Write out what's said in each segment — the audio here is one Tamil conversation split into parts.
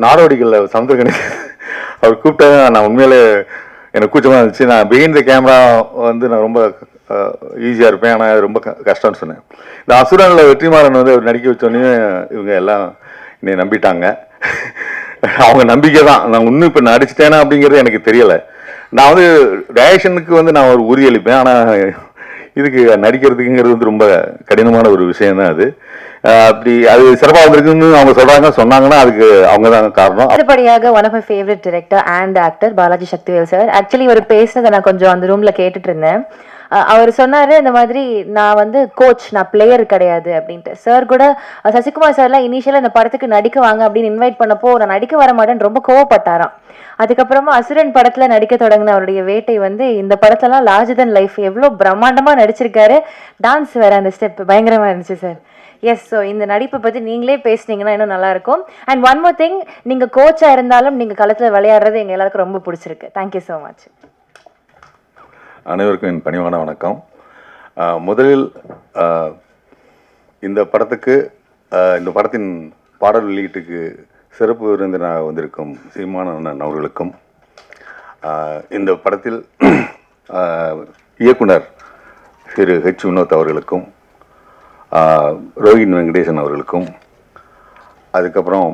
நாடோடிகளில் சமுத்திரகணி அவர் கூப்பிட்டாங்க. நான் உண்மையிலே எனக்கு கூச்சமாக இருந்துச்சு. நான் பிஹைண்ட் த கேமரா வந்து நான் ரொம்ப ஈஸியாக இருப்பேன், ஆனால் ரொம்ப கஷ்டம்னு சொன்னேன். இந்த அசுரனில் வெற்றிமாறன் வந்து அவர் நடிக்க வச்சோடனே இவங்க எல்லாம் என்னை நம்பிட்டாங்க. அவங்க நம்பிக்கை தான். நான் இன்னும் இப்போ நடிச்சிட்டேனா அப்படிங்கிறது எனக்கு தெரியலை. நான் வந்து டைரக்ஷனுக்கு வந்து நான் ஒரு உறுதியளிப்பேன், ஆனால் இதுக்கு நடிக்கிறதுக்குங்கிறது வந்து ரொம்ப கடினமான ஒரு விஷயம் தான் அது. அப்படி அது சிறப்பாக வந்திருக்குன்னு அவங்க சொன்னாங்கன்னா அதுக்கு அவங்க தான் காரணம். அடுத்தபடியாக one of my favourite director and actor Balaji Sakthivel sir. Actually ஒரு பேசுனதை நான் கொஞ்சம் அந்த ரூம்ல கேட்டுட்டு இருந்தேன். அவர் சொன்னாரு இந்த மாதிரி நான் வந்து கோச், நான் பிளேயர் கிடையாது அப்படின்ட்டு. சார் கூட சசிகுமார் சார்லாம் இனிஷியலா இந்த படத்துக்கு நடிக்க வாங்க அப்படின்னு இன்வைட் பண்ணப்போ நான் நடிக்க வர மாட்டேன்னு ரொம்ப கோவப்பட்டாராம். அதுக்கப்புறமா அசுரன் படத்துல நடிக்க தொடங்கின அவருடைய வேட்டை வந்து இந்த படத்துலலாம் லார்ஜர் தென் லைஃப் எவ்வளோ பிரம்மாண்டமா நடிச்சிருக்காரு. டான்ஸ் வேற, அந்த ஸ்டெப் பயங்கரமா இருந்துச்சு சார். எஸ், ஸோ இந்த நடிப்பை பற்றி நீங்களே பேசுனீங்கன்னா இன்னும் நல்லா இருக்கும். அண்ட் ஒன் மோர் திங், நீங்கள் கோச்சாக இருந்தாலும் நீங்கள் களத்தில் விளையாடுறது எங்கள் எல்லாருக்கும் ரொம்ப பிடிச்சிருக்கு. Thank you so much. அனைவருக்கும் என் பணிவான வணக்கம். முதலில் இந்த படத்துக்கு இந்த படத்தின் பாடல் வெளியீட்டுக்கு சிறப்பு விருந்தினராக வந்திருக்கும் சீமானன் அவர்களுக்கும், இந்த படத்தில் இயக்குனர் திரு ஹெச் வினோத் அவர்களுக்கும், ரோஹின் வெங்கடேசன் அவர்களுக்கும், அதுக்கப்புறம்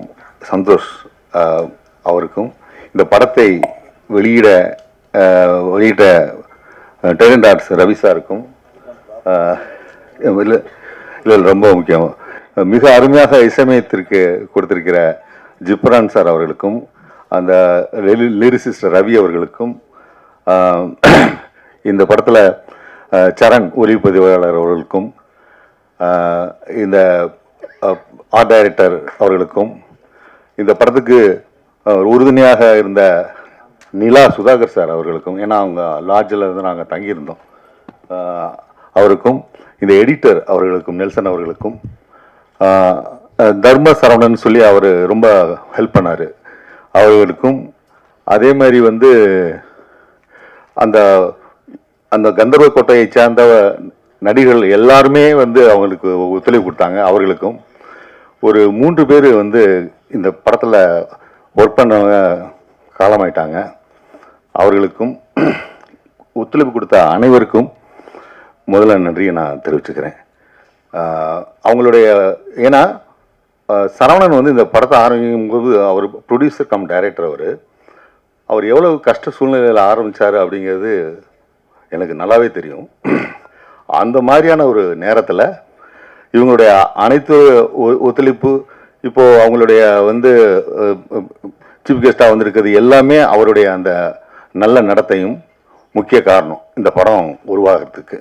சந்தோஷ் அவருக்கும், இந்த படத்தை வெளியிட்ட டேலண்ட் ஆர்ட்ஸ் ரவி சாருக்கும், இல்லை ரொம்ப முக்கியம், மிக அருமையாக இசையமைத்திற்கு கொடுத்திருக்கிற ஜிப்ரான் சார் அவர்களுக்கும், அந்த லிரிசிஸ்ட் ரவி அவர்களுக்கும், இந்த படத்தில் சரண் ஒளிப்பதிவாளர் அவர்களுக்கும், இந்த ஆர்ட் டைரக்டர் அவர்களுக்கும், இந்த படத்துக்கு உறுதுணையாக இருந்த நிலா சுதாகர் சார் அவர்களுக்கும், ஏன்னா அவங்க லாட்ஜில் இருந்து நாங்கள் தங்கியிருந்தோம், அவருக்கும், இந்த எடிட்டர் அவர்களுக்கும், நெல்சன் அவர்களுக்கும், தர்ம சரவணன் சொல்லி அவர் ரொம்ப ஹெல்ப் பண்ணார் அவர்களுக்கும், அதே மாதிரி வந்து அந்த அந்த கந்தர்வ கோட்டையை சார்ந்த நடிகர்கள் எல்லாருமே வந்து அவங்களுக்கு ஒத்துழைப்பு கொடுத்தாங்க. அவர்களுக்கும், ஒரு 3 பேர் வந்து இந்த படத்தில் ஒர்க் பண்ணவங்க காலமாயிட்டாங்க. அவர்களுக்கும் ஒத்துழைப்பு கொடுத்த அனைவருக்கும் முதல்ல நன்றியை நான் தெரிவிச்சுக்கிறேன். அவங்களுடைய, ஏன்னா சரவணன் வந்து இந்த படத்தை ஆரம்பிக்கும் போது அவர் ப்ரொடியூசர் கம் டைரக்டர், அவர் எவ்வளவு கஷ்ட சூழ்நிலையில் ஆரம்பித்தார் அப்படிங்கிறது எனக்கு நல்லாவே தெரியும். அந்த மாதிரியான ஒரு நேரத்தில் இவங்களுடைய அனைத்து ஒத்துழைப்பு, இப்போது அவங்களுடைய வந்து சீஃப் கெஸ்டாக வந்திருக்கிறது எல்லாமே அவருடைய அந்த நல்ல நடத்தையும் முக்கிய காரணம் இந்த படம் உருவாகிறதுக்கு.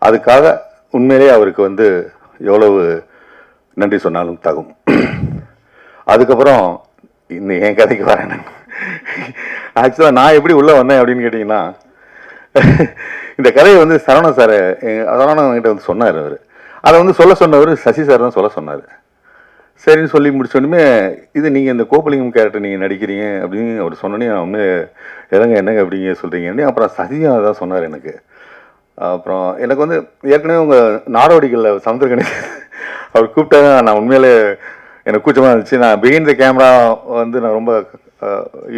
அதுக்காக உண்மையிலே அவருக்கு வந்து எவ்வளவு நன்றி சொன்னாலும் தகும். அதுக்கப்புறம் இன்னும் என் கதைக்கு வரேன். ஆக்சுவலாக நான் எப்படி உள்ளே வந்தேன் அப்படின்னு கேட்டிங்கன்னா, இந்த கதையை வந்து சரவணன் சார் கிட்ட வந்து சொன்னார். அவர் அதை வந்து சொன்னவர் சசி சார் தான் சொன்னார். சரின்னு சொல்லி முடிச்சோடனே, இது நீங்கள் இந்த கோப்பலிங்கம் கேரக்டர் நீங்கள் நடிக்கிறீங்க அப்படின்னு அவர் சொன்னோன்னே, ஒன்று என்னங்க அப்படிங்க சொல்கிறீங்க. அப்புறம் சசியும் அதான் சொன்னார் எனக்கு. அப்புறம் எனக்கு வந்து ஏற்கனவே உங்கள் நாடோடிகளில் சமுத்திரகணி அவர் கூப்பிட்டாங்க. நான் உண்மையிலே எனக்கு கூச்சமாக இருந்துச்சு. நான் பிஹைண்ட் த கேமரா வந்து நான் ரொம்ப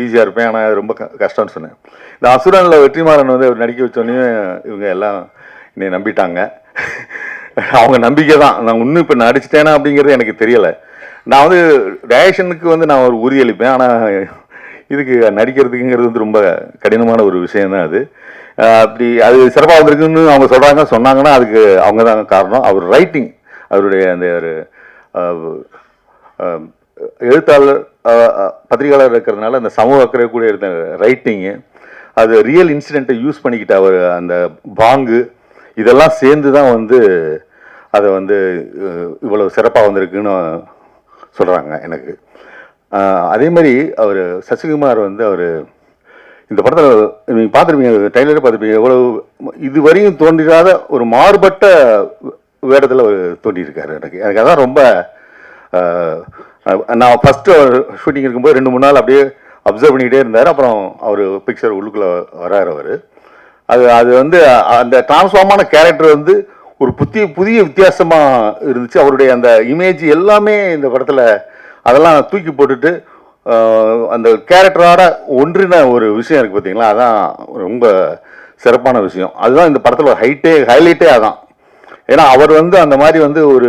ஈஸியாக இருப்பேன், ஆனால் ரொம்ப கஷ்டம்னு சொன்னேன். இந்த அசுரனில் வெற்றிமாறன் வந்து அவர் நடிக்க வச்சோடனே இவங்க எல்லாம் என்னை நம்பிட்டாங்க. அவங்க நம்பிக்கை தான். நான் இன்னும் இப்போ நடிச்சிட்டேனா அப்படிங்கிறது எனக்கு தெரியலை. நான் வந்து டைரக்ஷனுக்கு வந்து நான் ஒரு உறுதியளிப்பேன், ஆனால் இதுக்கு நடிக்கிறதுக்குங்கிறது வந்து ரொம்ப கடினமான ஒரு விஷயம்தான் அது. அப்படி அது சிறப்பாக வந்திருக்குன்னு அவங்க சொன்னாங்கன்னா அதுக்கு அவங்க தான் காரணம். அவர் ரைட்டிங், அவருடைய அந்த ஒரு எழுத்தாளர் பத்திரிகையாளர் இருக்கிறதுனால அந்த சமூக அக்கறை கூட இருந்த ரைட்டிங்கு, அது ரியல் இன்சிடெண்ட்டை யூஸ் பண்ணிக்கிட்ட அவர் அந்த பாங்கு, இதெல்லாம் சேர்ந்து தான் வந்து அதை வந்து இவ்வளோ சிறப்பாக வந்திருக்குன்னு சொல்கிறாங்க எனக்கு. அதே மாதிரி அவர் சசிகுமார் வந்து அவர் இந்த படத்தில் நீங்கள் பார்த்துருப்பீங்க, டைலரே பார்த்துருப்பீங்க, எவ்வளோ இதுவரையும் தோன்றிடாத ஒரு மாறுபட்ட வேடத்தில் அவர் தோன்றியிருக்காரு. எனக்கு அதான் ரொம்ப, நான் ஃபஸ்ட்டு ஷூட்டிங் இருக்கும்போது 2-3 நாள் அப்படியே அப்சர்வ் பண்ணிக்கிட்டே இருந்தார். அப்புறம் அவர் பிக்சர் உள்ளுக்குள்ளே வராரு அவர். அது வந்து அந்த டிரான்ஸ்ஃபார்மான கேரக்டர் வந்து ஒரு புதிய வித்தியாசமாக இருந்துச்சு. அவருடைய அந்த இமேஜ் எல்லாமே இந்த படத்தில் அதெல்லாம் தூக்கி போட்டுட்டு அந்த கேரக்டரோட ஒன்றின ஒரு விஷயம் இருக்குது பார்த்தீங்களா, அதான் ரொம்ப சிறப்பான விஷயம். அதுதான் இந்த படத்தில் ஹைலைட்டே அதான். ஏன்னா அவர் வந்து அந்த மாதிரி வந்து ஒரு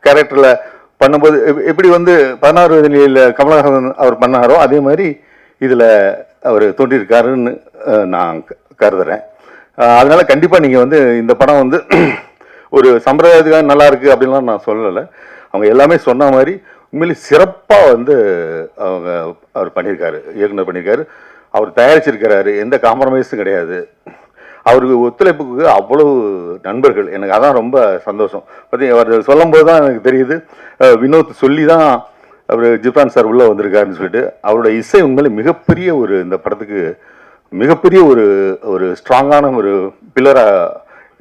கேரக்டரில் பண்ணும்போது எப்படி வந்து 16 வயதில் கமலஹாசன் அவர் பண்ணாரோ அதே மாதிரி இதில் அவர் தோன்றியிருக்காருன்னு நான் கருதுகிறேன். அதனால கண்டிப்பாக நீங்கள் வந்து இந்த படம் வந்து ஒரு சம்பிரதாயத்துக்காக நல்லா இருக்குது அப்படின்லாம் நான் சொல்லலை. அவங்க எல்லாமே சொன்ன மாதிரி உண்மையிலே சிறப்பாக வந்து அவர் பண்ணியிருக்காரு, இயக்குனர் பண்ணியிருக்காரு, அவர் தயாரிச்சிருக்கிறாரு, எந்த காம்ப்ரமைஸும் கிடையாது. அவருக்கு ஒத்துழைப்புக்கு அவ்வளவு நண்பர்கள், எனக்கு அதான் ரொம்ப சந்தோஷம். பார்த்தீங்க அவர் சொல்லும்போது தான் எனக்கு தெரியுது, வினோத் சொல்லி தான் அவர் ஜிப்ரான் சார் உள்ளே வந்திருக்காருன்னு சொல்லிட்டு. அவரோட இசை உண்மையிலே மிகப்பெரிய ஒரு இந்த படத்துக்கு மிகப்பெரிய ஒரு ஸ்ட்ராங்கான ஒரு பில்லராக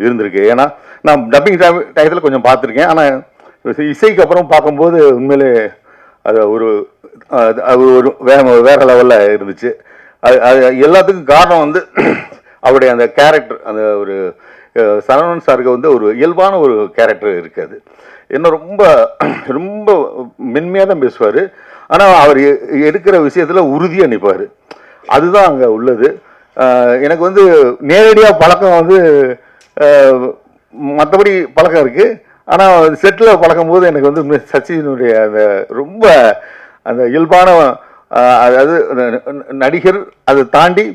இருந்திருக்கு. ஏன்னா நான் டப்பிங் டயத்தில் கொஞ்சம் பார்த்துருக்கேன், ஆனால் இசைக்கு அப்புறம் பார்க்கும்போது உண்மையிலே அது ஒரு வேற லெவலில் இருந்துச்சு. அது எல்லாத்துக்கும் காரணம் வந்து அவருடைய அந்த கேரக்டர், அந்த ஒரு சரவணன் சாருக்கு வந்து ஒரு இயல்பான ஒரு கேரக்டர் இருக்காது. என்ன ரொம்ப ரொம்ப மென்மையாக தான் பேசுவார், ஆனால் அவர் எடுக்கிற விஷயத்தில் உறுதியாக நிற்பார். அதுதான் அங்கே உள்ளது. எனக்கு வந்து நேரடியாக பழக்கம் வந்து மற்றபடி பழக்கம் இருக்குது, ஆனால் செட்டில் பழக்கும் போது எனக்கு வந்து சச்சினுடைய அந்த ரொம்ப அந்த இயல்பான, அதாவது நடிகர் அதை தாண்டி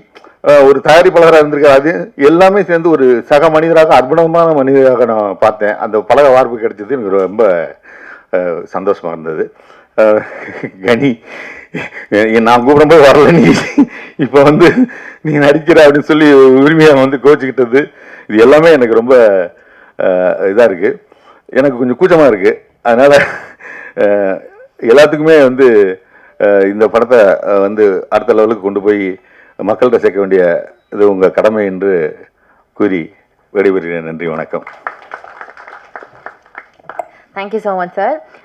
ஒரு தயாரிப்பாளராக இருந்திருக்காரு, அது எல்லாமே சேர்ந்து ஒரு சக மனிதராக அற்புதமான மனிதராக நான் பார்த்தேன். அந்த பழக வாய்ப்பு கிடைச்சது எனக்கு ரொம்ப சந்தோஷமாக இருந்தது. கனி, நான் கூப்பிடும்போது வரல, நீ இப்போ வந்து நீ நடிக்கிற அப்படின்னு சொல்லி உரிமையாக வந்து கோச்சிக்கிட்டது, இது எல்லாமே எனக்கு ரொம்ப இதாக இருக்குது. எனக்கு கொஞ்சம் கூச்சமாக இருக்குது. அதனால் எல்லாத்துக்குமே வந்து இந்த படத்தை வந்து அடுத்த லெவலுக்கு கொண்டு போய் மக்கள்கிட்ட சேர்க்க வேண்டிய இது உங்கள் கடமை என்று கூறி விடைபெறுகிறேன். நன்றி, வணக்கம். Thank you so much sir.